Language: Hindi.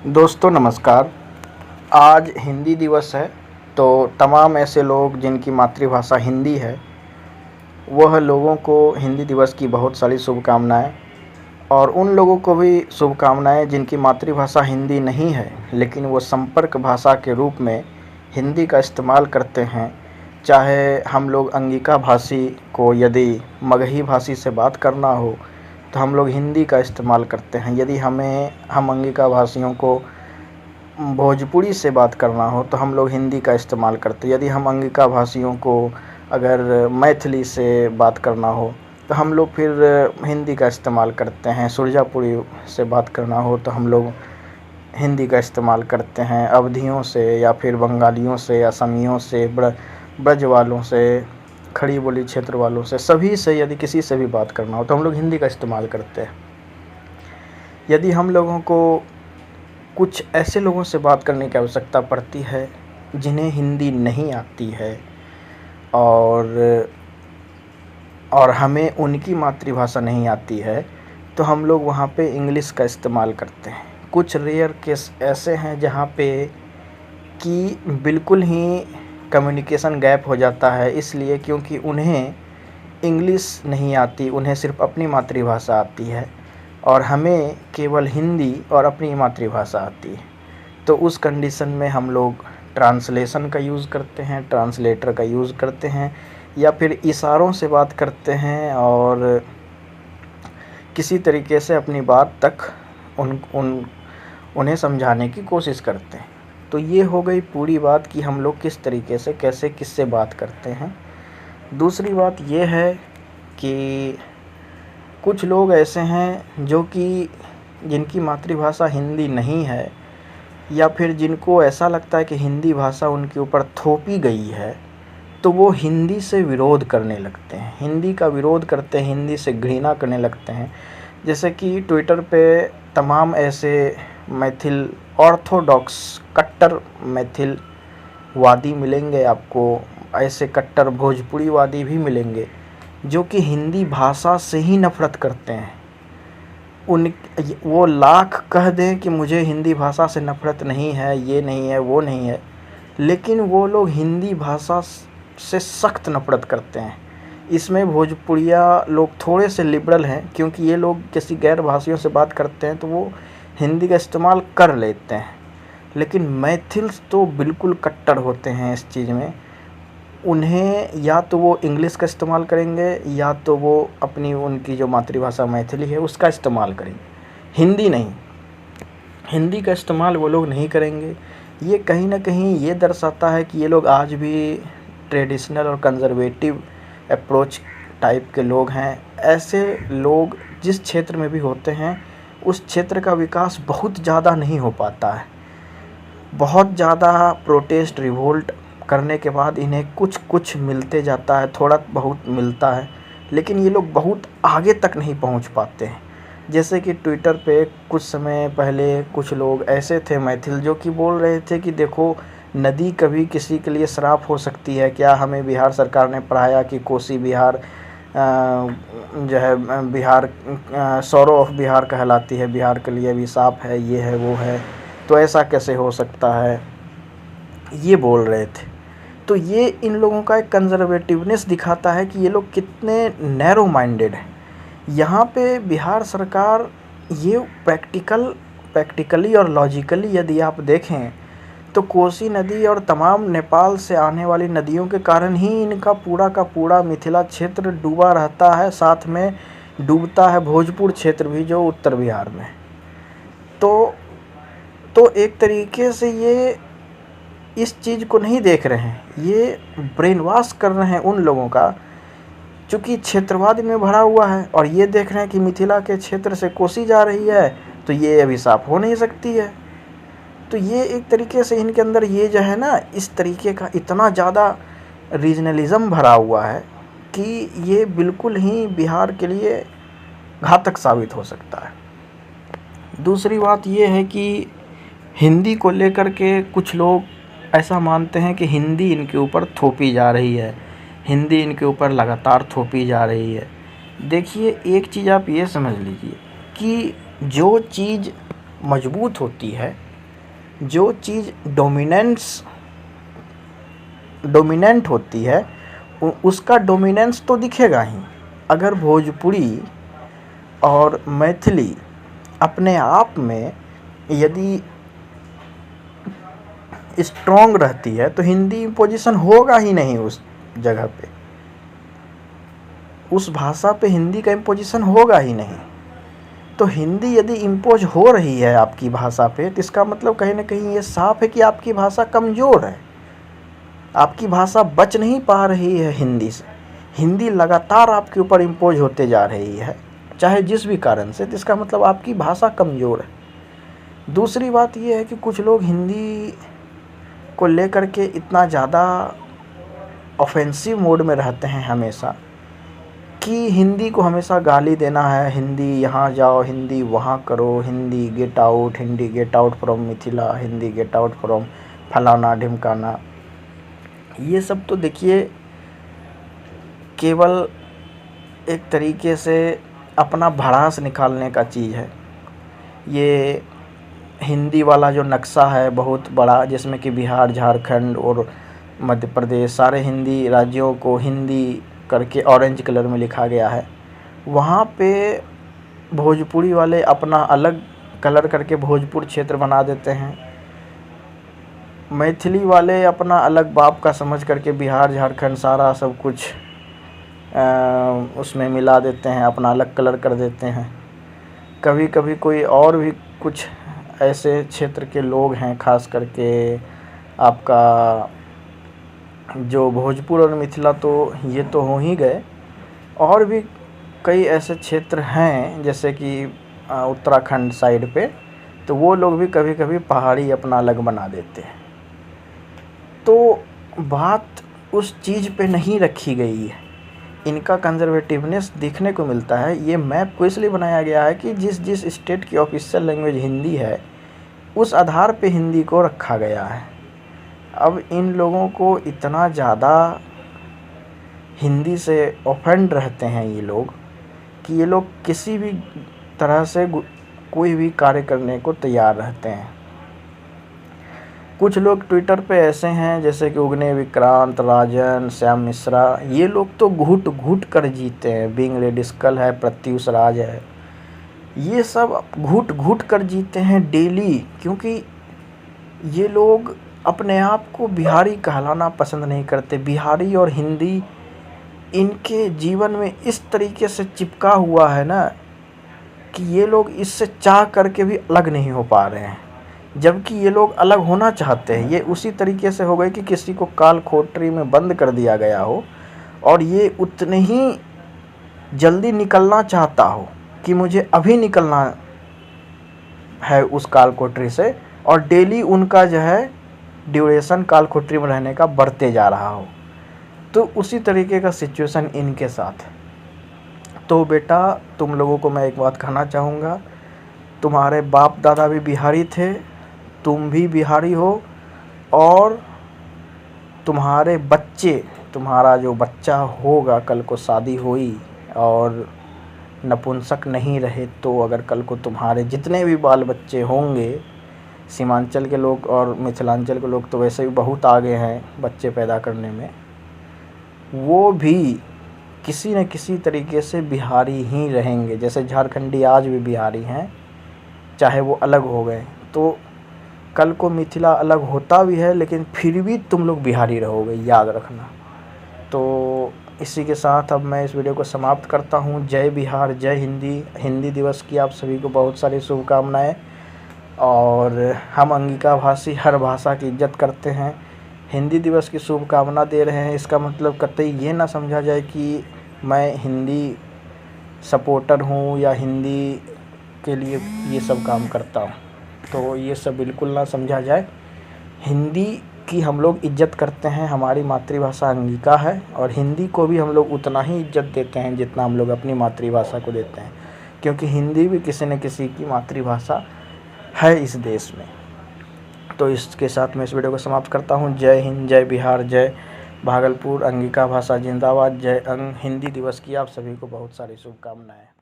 दोस्तों नमस्कार। आज हिंदी दिवस है, तो तमाम ऐसे लोग जिनकी मातृभाषा हिंदी है वह लोगों को हिंदी दिवस की बहुत सारी शुभकामनाएं। और उन लोगों को भी शुभकामनाएं जिनकी मातृभाषा हिंदी नहीं है लेकिन वो संपर्क भाषा के रूप में हिंदी का इस्तेमाल करते हैं। चाहे हम लोग अंगिका भाषी को यदि मगही भाषी से बात करना हो तो हम लोग हिंदी का इस्तेमाल करते हैं। यदि हम अंगिका भाषियों को भोजपुरी से बात करना हो तो हम लोग हिंदी का इस्तेमाल करते हैं। यदि हम अंगिका भाषियों को अगर मैथिली से बात करना हो तो हम लोग फिर हिंदी का इस्तेमाल करते हैं। सुरजापुरी से बात करना हो तो हम लोग हिंदी का इस्तेमाल करते हैं। अवधियों से या फिर बंगालियों से, असमियों से, ब्रज वालों से, खड़ी बोली क्षेत्र वालों से, सभी से यदि किसी से भी बात करना हो तो हम लोग हिंदी का इस्तेमाल करते हैं। यदि हम लोगों को कुछ ऐसे लोगों से बात करने की आवश्यकता पड़ती है जिन्हें हिंदी नहीं आती है और हमें उनकी मातृभाषा नहीं आती है तो हम लोग वहाँ पे इंग्लिश का इस्तेमाल करते हैं। कुछ रेयर केस ऐसे हैं जहाँ पे कि बिल्कुल ही कम्युनिकेशन गैप हो जाता है, इसलिए क्योंकि उन्हें इंग्लिश नहीं आती, उन्हें सिर्फ अपनी मातृभाषा आती है और हमें केवल हिंदी और अपनी मातृभाषा आती है। तो उस कंडीशन में हम लोग ट्रांसलेशन का यूज़ करते हैं, ट्रांसलेटर का यूज़ करते हैं या फिर इशारों से बात करते हैं और किसी तरीके से अपनी बात तक उन्हें समझाने की कोशिश करते हैं। तो ये हो गई पूरी बात कि हम लोग किस तरीके से कैसे किससे बात करते हैं। दूसरी बात ये है कि कुछ लोग ऐसे हैं जो कि जिनकी मातृभाषा हिंदी नहीं है या फिर जिनको ऐसा लगता है कि हिंदी भाषा उनके ऊपर थोपी गई है, तो वो हिंदी से विरोध करने लगते हैं, हिंदी का विरोध करते हैं, हिंदी से घृणा करने लगते हैं। जैसे कि ट्विटर पे तमाम ऐसे मैथिल ऑर्थोडॉक्स कट्टर मैथिलवादी मिलेंगे आपको, ऐसे कट्टर भोजपुरीवादी भी मिलेंगे जो कि हिंदी भाषा से ही नफ़रत करते हैं। वो लाख कह दें कि मुझे हिंदी भाषा से नफ़रत नहीं है, ये नहीं है, वो नहीं है, लेकिन वो लोग हिंदी भाषा से सख्त नफ़रत करते हैं। इसमें भोजपुरिया लोग थोड़े से लिबरल हैं, क्योंकि ये लोग किसी गैर भाषियों से बात करते हैं तो वो हिंदी का इस्तेमाल कर लेते हैं, लेकिन मैथिल्स तो बिल्कुल कट्टर होते हैं इस चीज़ में। उन्हें या तो वो इंग्लिश का इस्तेमाल करेंगे या तो वो अपनी उनकी जो मातृभाषा मैथिली है उसका इस्तेमाल करेंगे, हिंदी नहीं। हिंदी का इस्तेमाल वो लोग नहीं करेंगे। ये कहीं ना कहीं ये दर्शाता है कि ये लोग आज भी ट्रेडिशनल और कंजर्वेटिव अप्रोच टाइप के लोग हैं। ऐसे लोग जिस क्षेत्र में भी होते हैं उस क्षेत्र का विकास बहुत ज़्यादा नहीं हो पाता है। बहुत ज़्यादा प्रोटेस्ट रिवोल्ट करने के बाद इन्हें कुछ मिलते जाता है, थोड़ा बहुत मिलता है, लेकिन ये लोग बहुत आगे तक नहीं पहुंच पाते हैं। जैसे कि ट्विटर पे कुछ समय पहले कुछ लोग ऐसे थे मैथिल जो कि बोल रहे थे कि देखो नदी कभी किसी के लिए श्राप हो सकती है क्या। हमें बिहार सरकार ने पढ़ाया कि कोसी बिहार जो है बिहार सौरो ऑफ बिहार कहलाती है, बिहार के लिए भी साफ है, ये है वो है, तो ऐसा कैसे हो सकता है, ये बोल रहे थे। तो ये इन लोगों का एक कंजर्वेटिवनेस दिखाता है कि ये लोग कितने नैरो माइंडेड हैं। यहाँ पे बिहार सरकार ये प्रैक्टिकली और लॉजिकली यदि आप देखें तो कोसी नदी और तमाम नेपाल से आने वाली नदियों के कारण ही इनका पूरा का पूरा मिथिला क्षेत्र डूबा रहता है, साथ में डूबता है भोजपुर क्षेत्र भी जो उत्तर बिहार में। तो एक तरीके से ये इस चीज़ को नहीं देख रहे हैं, ये ब्रेन वॉश कर रहे हैं उन लोगों का, चूँकि क्षेत्रवाद में भरा हुआ है और ये देख रहे हैं कि मिथिला के क्षेत्र से कोसी जा रही है तो ये अभी साफ हो नहीं सकती है। तो ये एक तरीके से इनके अंदर ये जो है ना, इस तरीके का इतना ज़्यादा रीजनलिज़म भरा हुआ है कि ये बिल्कुल ही बिहार के लिए घातक साबित हो सकता है। दूसरी बात ये है कि हिंदी को लेकर के कुछ लोग ऐसा मानते हैं कि हिंदी इनके ऊपर थोपी जा रही है, हिंदी इनके ऊपर लगातार थोपी जा रही है। देखिए एक चीज़ आप ये समझ लीजिए कि जो चीज़ मजबूत होती है जो चीज़ डोमिनेंट होती है उसका डोमिनेंस तो दिखेगा ही। अगर भोजपुरी और मैथिली अपने आप में यदि स्ट्रॉन्ग रहती है तो हिंदी इम्पोजिशन होगा ही नहीं उस जगह पे, उस भाषा पे हिंदी का इम्पोजिशन होगा ही नहीं। तो हिंदी यदि इम्पोज हो रही है आपकी भाषा पे तो इसका मतलब कहीं ना कहीं ये साफ है कि आपकी भाषा कमज़ोर है, आपकी भाषा बच नहीं पा रही है हिंदी से। हिंदी लगातार आपके ऊपर इम्पोज होते जा रही है चाहे जिस भी कारण से, तो इसका मतलब आपकी भाषा कमज़ोर है। दूसरी बात ये है कि कुछ लोग हिंदी को लेकर के इतना ज़्यादा ऑफेंसिव मोड में रहते हैं हमेशा कि हिंदी को हमेशा गाली देना है, हिंदी यहाँ जाओ, हिंदी वहाँ करो, Hindi get out, Hindi get out from Mithila, Hindi get out from फलाना ढिमकाना। ये सब तो देखिए केवल एक तरीके से अपना भड़ास निकालने का चीज़ है। ये हिंदी वाला जो नक्शा है बहुत बड़ा, जिसमें कि बिहार, झारखंड और मध्य प्रदेश सारे हिंदी राज्यों को हिंदी करके ऑरेंज कलर में लिखा गया है, वहाँ पे भोजपुरी वाले अपना अलग कलर करके भोजपुर क्षेत्र बना देते हैं। मैथिली वाले अपना अलग बाप का समझ करके बिहार, झारखंड सारा सब कुछ उसमें मिला देते हैं, अपना अलग कलर कर देते हैं। कभी कभी कोई और भी कुछ ऐसे क्षेत्र के लोग हैं, खास करके आपका जो भोजपुर और मिथिला तो ये तो हो ही गए, और भी कई ऐसे क्षेत्र हैं जैसे कि उत्तराखंड साइड पे, तो वो लोग भी कभी कभी पहाड़ी अपना अलग बना देते हैं। तो बात उस चीज़ पे नहीं रखी गई है, इनका कंजर्वेटिवनेस देखने को मिलता है। ये मैप को इसलिए बनाया गया है कि जिस जिस स्टेट की ऑफिशियल लैंग्वेज हिंदी है उस आधार पे हिंदी को रखा गया है। अब इन लोगों को इतना ज़्यादा हिंदी से ऑफेंड रहते हैं ये लोग कि ये लोग किसी भी तरह से कोई भी कार्य करने को तैयार रहते हैं। कुछ लोग ट्विटर पे ऐसे हैं जैसे कि उगने विक्रांत, राजन, श्याम मिश्रा, ये लोग तो घुट घुट कर जीते हैं। बिंग रेडिस्कल है, प्रत्युष राज है, ये सब घुट घुट कर जीते हैं डेली, क्योंकि ये लोग अपने आप को बिहारी कहलाना पसंद नहीं करते। बिहारी और हिंदी इनके जीवन में इस तरीके से चिपका हुआ है ना कि ये लोग इससे चाह करके भी अलग नहीं हो पा रहे हैं, जबकि ये लोग अलग होना चाहते हैं। ये उसी तरीके से हो गए कि किसी को काल कोठरी में बंद कर दिया गया हो और ये उतने ही जल्दी निकलना चाहता हो कि मुझे अभी निकलना है उस काल कोठरी से, और डेली उनका जो है ड्यूरेशन काल कोठरी में रहने का बढ़ते जा रहा हो। तो उसी तरीके का सिचुएशन इनके साथ है। तो बेटा, तुम लोगों को मैं एक बात कहना चाहूँगा, तुम्हारे बाप दादा भी बिहारी थे, तुम भी बिहारी हो, और तुम्हारे बच्चे, तुम्हारा जो बच्चा होगा, कल को शादी हुई और नपुंसक नहीं रहे तो अगर कल को तुम्हारे जितने भी बाल बच्चे होंगे, सीमांचल के लोग और मिथिलांचल के लोग तो वैसे भी बहुत आगे हैं बच्चे पैदा करने में, वो भी किसी न किसी तरीके से बिहारी ही रहेंगे। जैसे झारखंडी आज भी बिहारी हैं, चाहे वो अलग हो गए, तो कल को मिथिला अलग होता भी है लेकिन फिर भी तुम लोग बिहारी रहोगे, याद रखना। तो इसी के साथ अब मैं इस वीडियो को समाप्त करता हूँ। जय बिहार, जय हिंदी। हिंदी दिवस की आप सभी को बहुत सारी शुभकामनाएं। और हम अंगिका भाषी हर भाषा की इज्जत करते हैं, हिंदी दिवस की शुभकामना दे रहे हैं। इसका मतलब कतई ये ना समझा जाए कि मैं हिंदी सपोर्टर हूँ या हिंदी के लिए ये सब काम करता हूँ, तो ये सब बिल्कुल ना समझा जाए। हिंदी की हम लोग इज्जत करते हैं, हमारी मातृभाषा अंगिका है, और हिंदी को भी हम लोग उतना ही इज्जत देते हैं जितना हम लोग अपनी मातृभाषा को देते हैं, क्योंकि हिंदी भी किसी न किसी की मातृभाषा है इस देश में। तो इसके साथ मैं इस वीडियो को समाप्त करता हूँ। जय हिंद, जय बिहार, जय भागलपुर, अंगिका भाषा जिंदाबाद, जय अंग। हिंदी दिवस की आप सभी को बहुत सारी शुभकामनाएं।